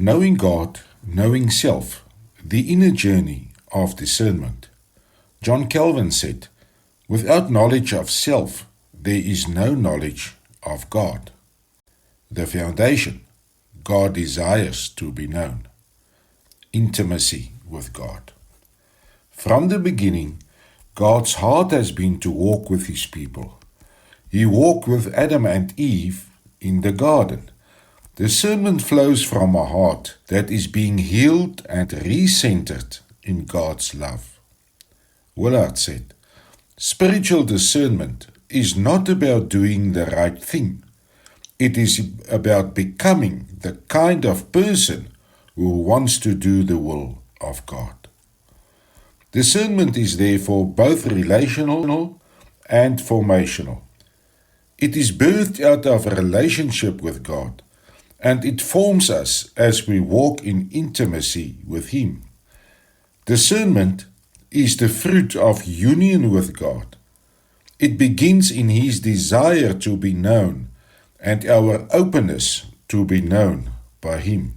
Knowing God, knowing self, the inner journey of discernment. John Calvin said, "Without knowledge of self, there is no knowledge of God." The foundation, God desires to be known. Intimacy with God. From the beginning, God's heart has been to walk with His people. He walked with Adam and Eve in the garden. Discernment flows from a heart that is being healed and recentered in God's love. Willard said, "Spiritual discernment is not about doing the right thing. It is about becoming the kind of person who wants to do the will of God." Discernment is therefore both relational and formational. It is birthed out of a relationship with God, and it forms us as we walk in intimacy with Him. Discernment is the fruit of union with God. It begins in His desire to be known and our openness to be known by Him.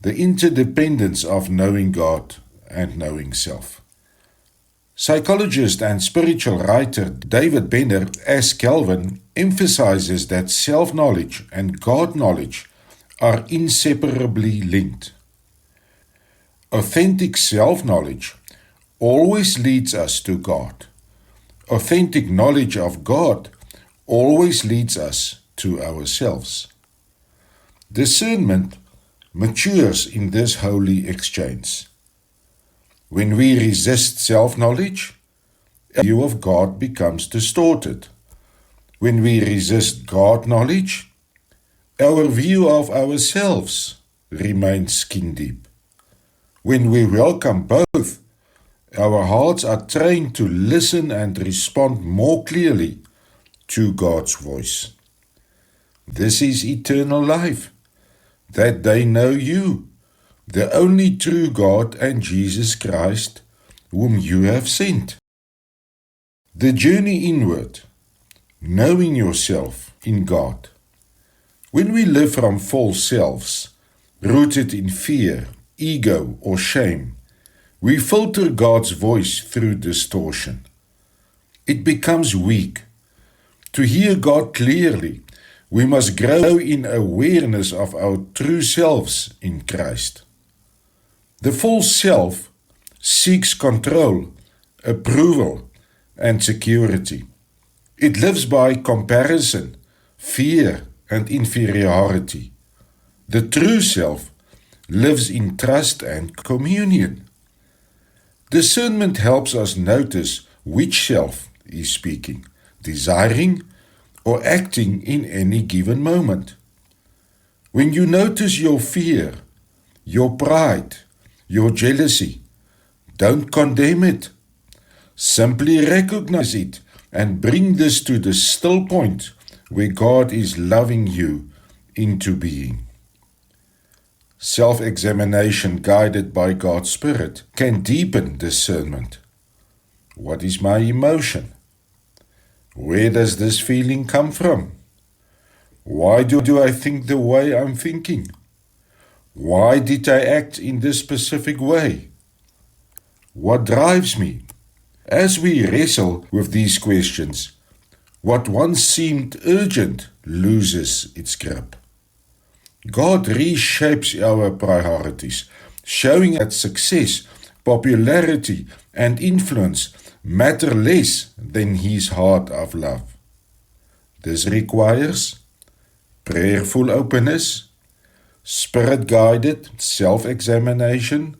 The interdependence of knowing God and knowing self. Psychologist and spiritual writer David Benner, as Calvin, emphasizes that self-knowledge and God-knowledge are inseparably linked. Authentic self-knowledge always leads us to God. Authentic knowledge of God always leads us to ourselves. Discernment matures in this holy exchange. When we resist self-knowledge, our view of God becomes distorted. When we resist God-knowledge, our view of ourselves remains skin-deep. When we welcome both, our hearts are trained to listen and respond more clearly to God's voice. This is eternal life, that they know you, the only true God, and Jesus Christ, whom you have sent. The journey inward, knowing yourself in God. When we live from false selves, rooted in fear, ego, or shame, we filter God's voice through distortion. It becomes weak. To hear God clearly, we must grow in awareness of our true selves in Christ. The false self seeks control, approval, and security. It lives by comparison, fear, and inferiority. The true self lives in trust and communion. Discernment helps us notice which self is speaking, desiring, or acting in any given moment. When you notice your fear, your pride, your jealousy, don't condemn it. Simply recognize it and bring this to the still point where God is loving you into being. Self-examination guided by God's Spirit can deepen discernment. What is my emotion? Where does this feeling come from? Why do I think the way I'm thinking? Why did I act in this specific way? What drives me? As we wrestle with these questions, what once seemed urgent loses its grip. God reshapes our priorities, showing that success, popularity, and influence matter less than His heart of love. This requires prayerful openness, Spirit-guided self-examination,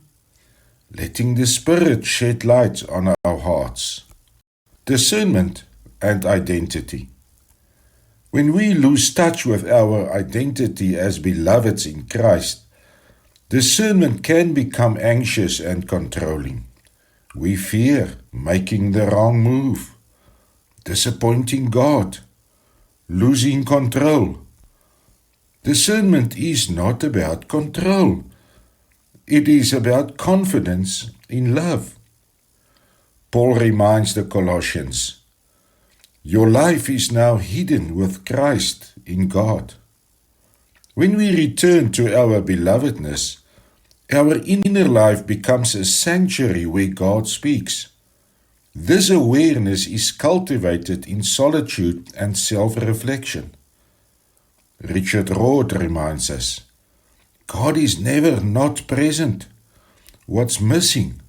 letting the Spirit shed light on our hearts. Discernment and identity. When we lose touch with our identity as beloveds in Christ, discernment can become anxious and controlling. We fear making the wrong move, disappointing God, losing control. Discernment is not about control. It is about confidence in love. Paul reminds the Colossians, "Your life is now hidden with Christ in God." When we return to our belovedness, our inner life becomes a sanctuary where God speaks. This awareness is cultivated in solitude and self-reflection. Richard Rohr reminds us, God is never not present. What's missing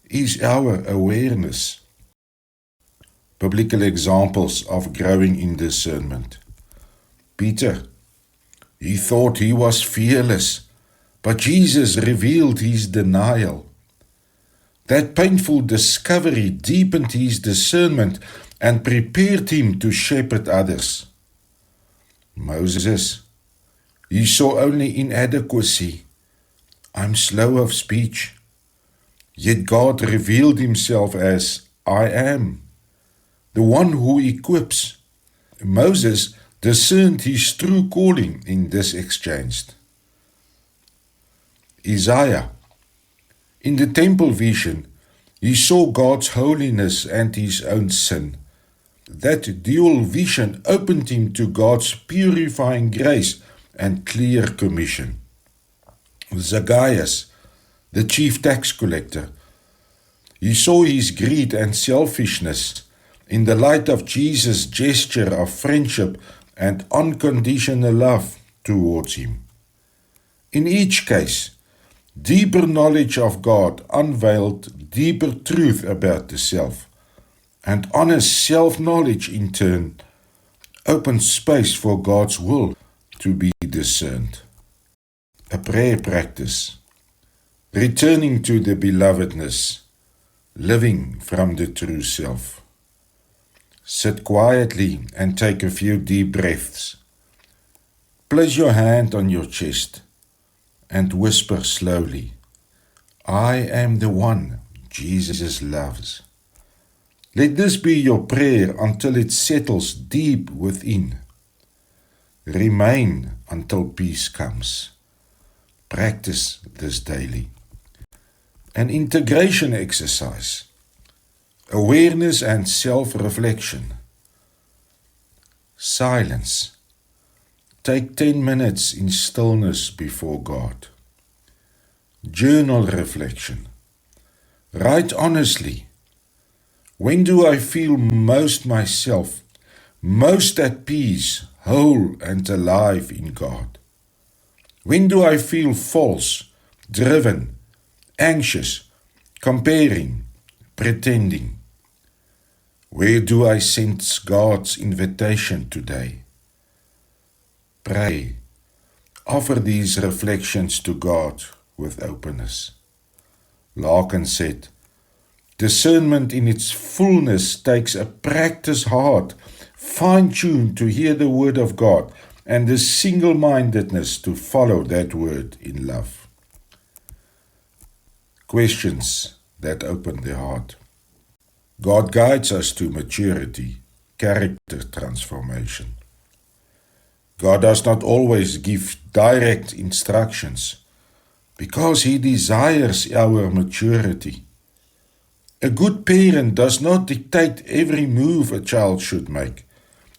is our awareness. Biblical examples of growing in discernment. Peter, he thought he was fearless, but Jesus revealed his denial. That painful discovery deepened his discernment and prepared him to shepherd others. Moses, he saw only inadequacy. I'm slow of speech. Yet God revealed himself as I am, the one who equips. Moses discerned his true calling in this exchange. Isaiah, in the temple vision, he saw God's holiness and his own sin. That dual vision opened him to God's purifying grace and clear commission. Zacchaeus, the chief tax collector, he saw his greed and selfishness in the light of Jesus' gesture of friendship and unconditional love towards him. In each case, deeper knowledge of God unveiled deeper truth about the self, and honest self-knowledge in turn opened space for God's will to be discerned. A prayer practice. Returning to the belovedness, living from the true self. Sit quietly and take a few deep breaths. Place your hand on your chest and whisper slowly, I am the one Jesus loves. Let this be your prayer until it settles deep within. Remain until peace comes. Practice this daily. An integration exercise. Awareness and self-reflection. Silence. Take 10 minutes in stillness before God. Journal reflection. Write honestly. When do I feel most myself, most at peace, whole and alive in God? When do I feel false, driven, anxious, comparing, pretending? Where do I sense God's invitation today? Pray. Offer these reflections to God with openness. Larkin said, discernment in its fullness takes a practiced heart, fine-tuned to hear the word of God, and a single-mindedness to follow that word in love. Questions that open the heart. God guides us to maturity, character transformation. God does not always give direct instructions because He desires our maturity. A good parent does not dictate every move a child should make.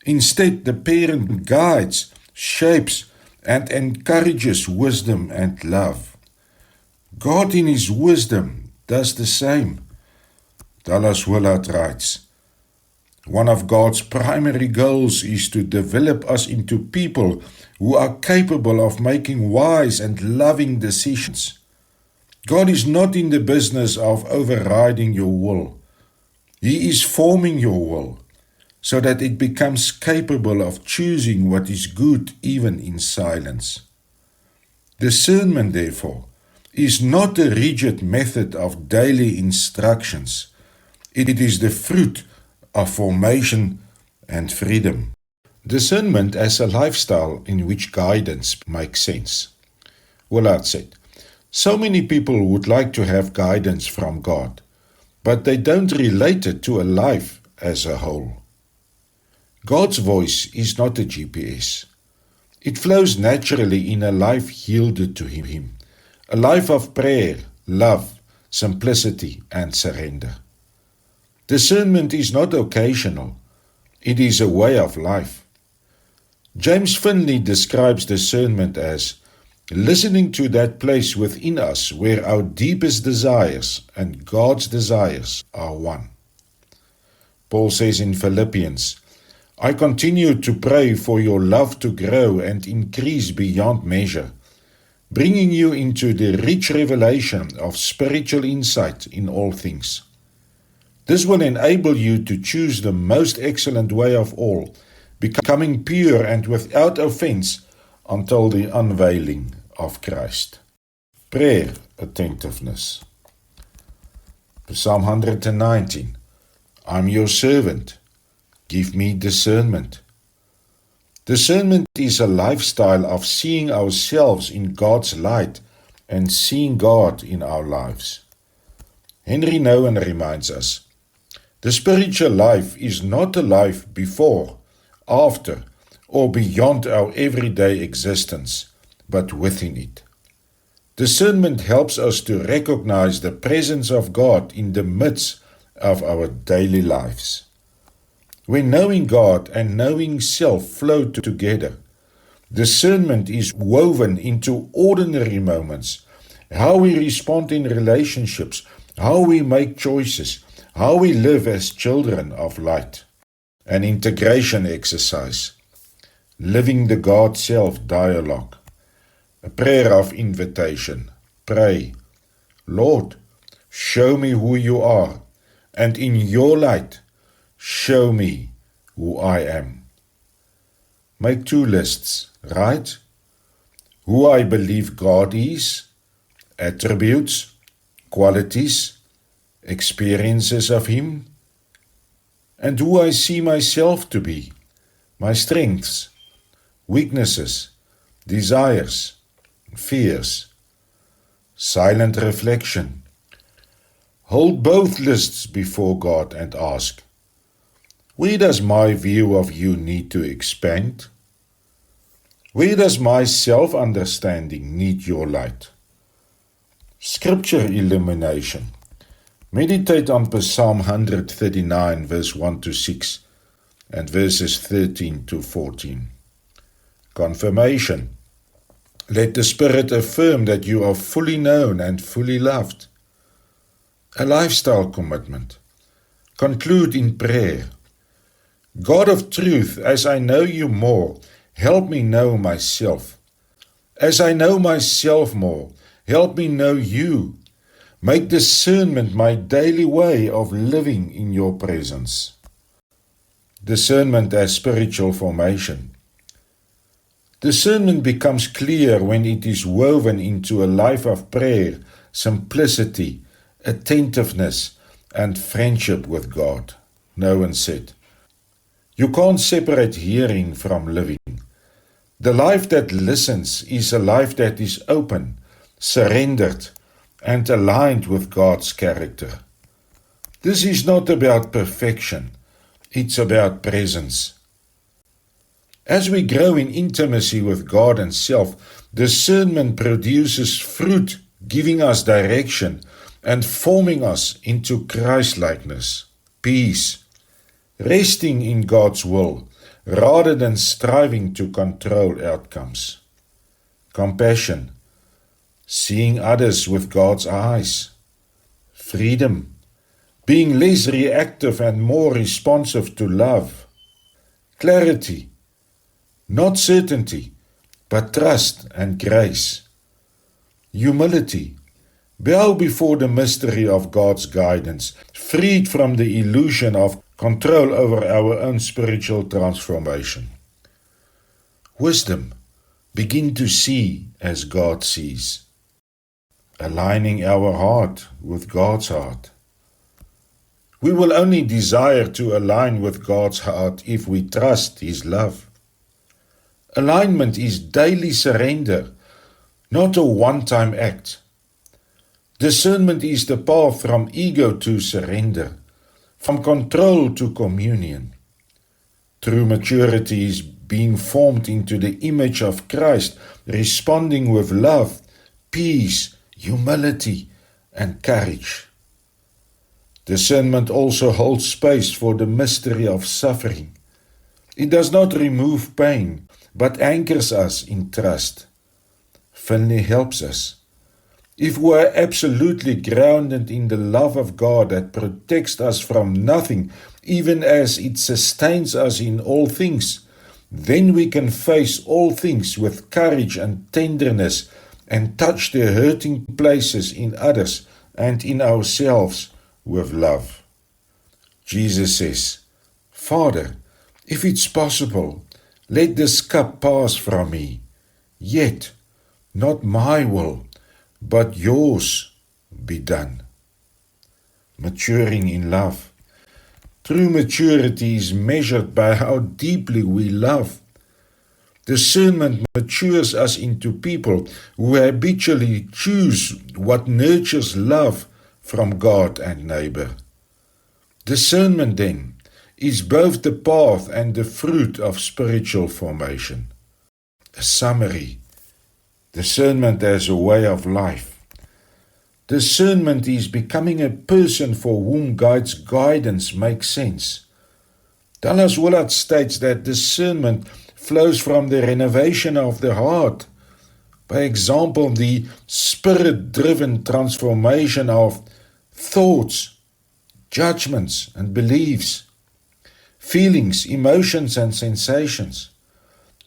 Instead, the parent guides, shapes, and encourages wisdom and love. God in His wisdom does the same. Dallas Willard writes, one of God's primary goals is to develop us into people who are capable of making wise and loving decisions. God is not in the business of overriding your will. He is forming your will so that it becomes capable of choosing what is good even in silence. Discernment, therefore, is not a rigid method of daily instructions. It is the fruit of formation and freedom. Discernment as a lifestyle in which guidance makes sense. Willard said, so many people would like to have guidance from God, but they don't relate it to a life as a whole. God's voice is not a GPS. It flows naturally in a life yielded to Him, a life of prayer, love, simplicity, and surrender. Discernment is not occasional. It is a way of life. James Finley describes discernment as listening to that place within us where our deepest desires and God's desires are one. Paul says in Philippians, I continue to pray for your love to grow and increase beyond measure, bringing you into the rich revelation of spiritual insight in all things. This will enable you to choose the most excellent way of all, becoming pure and without offense until the unveiling of Christ. Prayer attentiveness. Psalm 119. I'm your servant. Give me discernment. Discernment is a lifestyle of seeing ourselves in God's light and seeing God in our lives. Henry Nouwen reminds us, the spiritual life is not a life before, after, or beyond our everyday existence, but within it. Discernment helps us to recognize the presence of God in the midst of our daily lives. When knowing God and knowing self flow together, discernment is woven into ordinary moments, how we respond in relationships, how we make choices, how we live as children of light. An integration exercise, living the God-self dialogue, a prayer of invitation. Pray, Lord, show me who you are, and in your light, show me who I am. Make two lists, right? Who I believe God is, attributes, qualities, experiences of Him, and who I see myself to be, my strengths, weaknesses, desires, fears. Silent reflection. Hold both lists before God and ask, where does my view of you need to expand? Where does my self-understanding need your light? Scripture illumination. Meditate on Psalm 139, verse 1 to 6, and verses 13 to 14. Confirmation. Let the Spirit affirm that you are fully known and fully loved. A lifestyle commitment. Conclude in prayer. God of truth, as I know you more, help me know myself. As I know myself more, help me know you. Make discernment my daily way of living in your presence. Discernment as spiritual formation. Discernment becomes clear when it is woven into a life of prayer, simplicity, attentiveness, and friendship with God. Nouwen said, you can't separate hearing from living. The life that listens is a life that is open, surrendered, and aligned with God's character. This is not about perfection, it's about presence. As we grow in intimacy with God and self, discernment produces fruit, giving us direction and forming us into Christ-likeness, peace, resting in God's will rather than striving to control outcomes, compassion, seeing others with God's eyes, freedom, being less reactive and more responsive to love, clarity, not certainty, but trust and grace, humility, bow before the mystery of God's guidance, freed from the illusion of control over our own spiritual transformation. Wisdom, begin to see as God sees. Aligning our heart with God's heart. We will only desire to align with God's heart if we trust His love. Alignment is daily surrender, not a one-time act. Discernment is the path from ego to surrender, from control to communion. True maturity is being formed into the image of Christ, responding with love, peace, humility, and courage. Discernment also holds space for the mystery of suffering. It does not remove pain, but anchors us in trust. Finley helps us. If we are absolutely grounded in the love of God that protects us from nothing, even as it sustains us in all things, then we can face all things with courage and tenderness and touch the hurting places in others and in ourselves with love. Jesus says, Father, if it's possible, let this cup pass from me. Yet, not my will, but yours be done. Maturing in love. True maturity is measured by how deeply we love. Discernment matures us into people who habitually choose what nurtures love from God and neighbor. Discernment, then, is both the path and the fruit of spiritual formation. A summary. Discernment as a way of life. Discernment is becoming a person for whom God's guidance makes sense. Dallas Willard states that discernment flows from the renovation of the heart. By example, the spirit-driven transformation of thoughts, judgments and beliefs, feelings, emotions and sensations,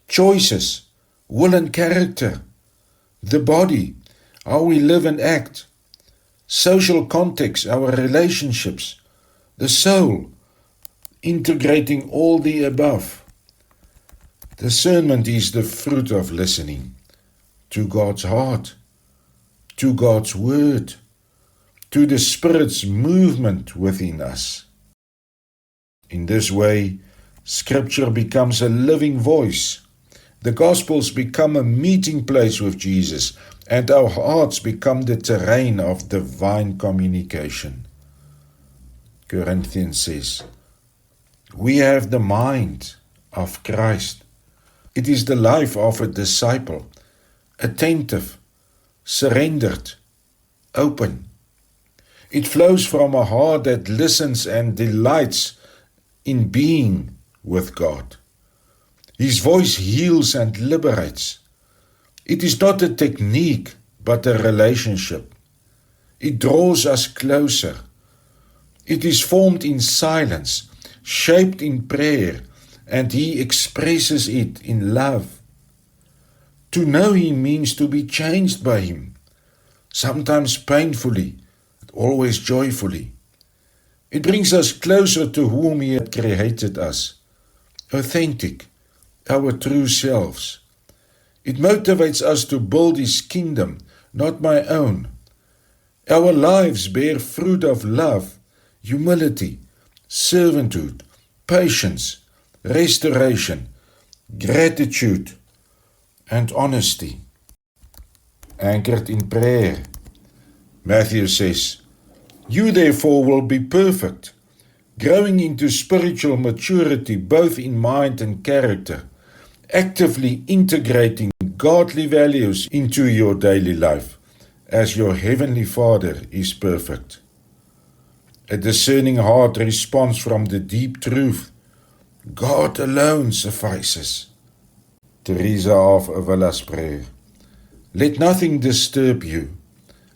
choices, will and character, the body, how we live and act, social context, our relationships, the soul, integrating all the above. Discernment is the fruit of listening to God's heart, to God's word, to the Spirit's movement within us. In this way, Scripture becomes a living voice. The Gospels become a meeting place with Jesus, and our hearts become the terrain of divine communication. Corinthians says, we have the mind of Christ. It is the life of a disciple, attentive, surrendered, open. It flows from a heart that listens and delights in being with God. His voice heals and liberates. It is not a technique, but a relationship. It draws us closer. It is formed in silence, shaped in prayer, and He expresses it in love. To know Him means to be changed by Him, sometimes painfully, but always joyfully. It brings us closer to whom He had created us, authentic, our true selves. It motivates us to build His kingdom, not my own. Our lives bear fruit of love, humility, servanthood, patience, restoration, gratitude, and honesty. Anchored in prayer. Matthew says, you therefore will be perfect, growing into spiritual maturity both in mind and character, actively integrating godly values into your daily life, as your heavenly Father is perfect. A discerning heart responds from the deep truth, God alone suffices. Teresa of Avila's prayer. Let nothing disturb you.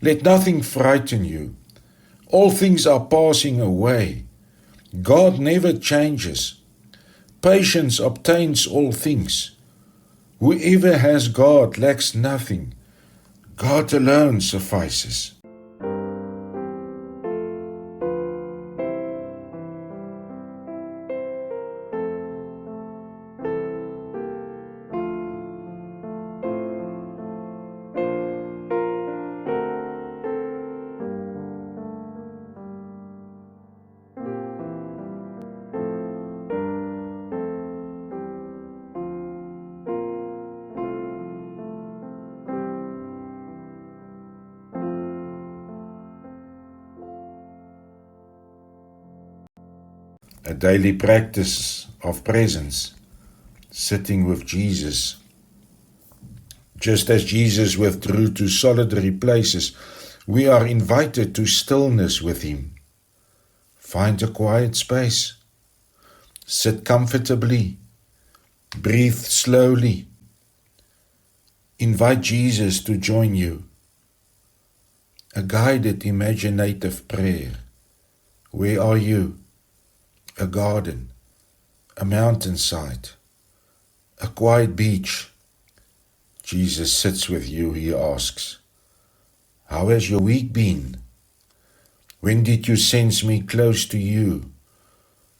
Let nothing frighten you. All things are passing away. God never changes. Patience obtains all things. Whoever has God lacks nothing. God alone suffices. A daily practice of presence, sitting with Jesus. Just as Jesus withdrew to solitary places, we are invited to stillness with Him. Find a quiet space. Sit comfortably. Breathe slowly. Invite Jesus to join you. A guided imaginative prayer. Where are you? A garden, a mountainside, a quiet beach. Jesus sits with you, he asks. How has your week been? When did you sense me close to you?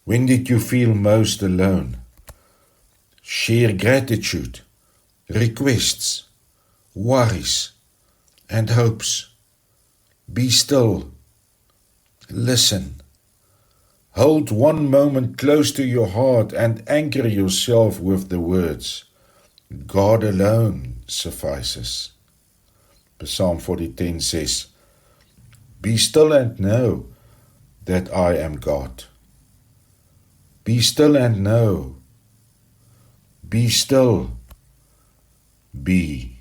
When did you feel most alone? Share gratitude, requests, worries, and hopes. Be still. Listen. Hold one moment close to your heart and anchor yourself with the words, God alone suffices. Psalm 40:10 says, Be still and know that I am God. Be still and know. Be still. Be